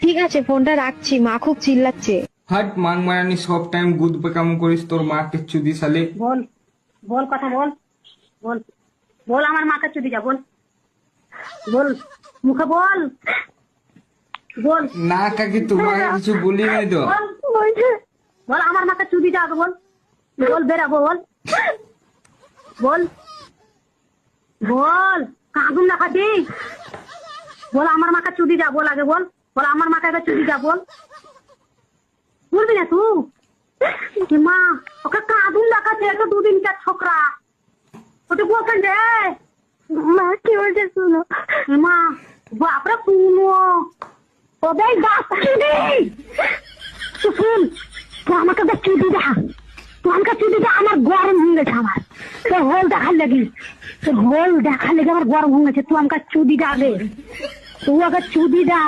ঠিক আছে, ফোনটা রাখছি, মা খুব চিল্লাচ্ছে। হাট মাং মারানি, সব টাইম গুদ পে কেমন করিস, তোর মাকে চুদি সালে। বল, বল কথা বল, বল, বল আমার মাকে চুদি যা, বল, বল, মুখে বল, বল, না কাকি, তোমাকে কিছু বলি নাই তো। বল, বল আমার মাকে চুদি যা আগে, বল, বল বেরা, বল, বল, বল, কাঁদুম না খাতি, বল আমার মাকে চুদি যা, বল আগে, বল, বল আমার মাকে আগে চুদি যা, বল, বলবি না তুই? মা ওকে কাঁদুম দেখাচ্ছে, তো দুদিনকার ছোকরা, ওটা বলছেন রে। মা কি বলছে শুনো। মা বাপরে শুনো, ওদের গাছ চুদি, তুই শুন, তুই আমাকে দেখ চুদি দেখা, তুই আমাকে চুদি দেখা, আমার গরম হয়ে গেছে, আমার তোর হোল দেখার লেগে, তোর হোল দেখার লেগে আমার গরম হয়ে গেছে, তুই আমাকে চুদি দা আগে, তুই আগে চুদি দা।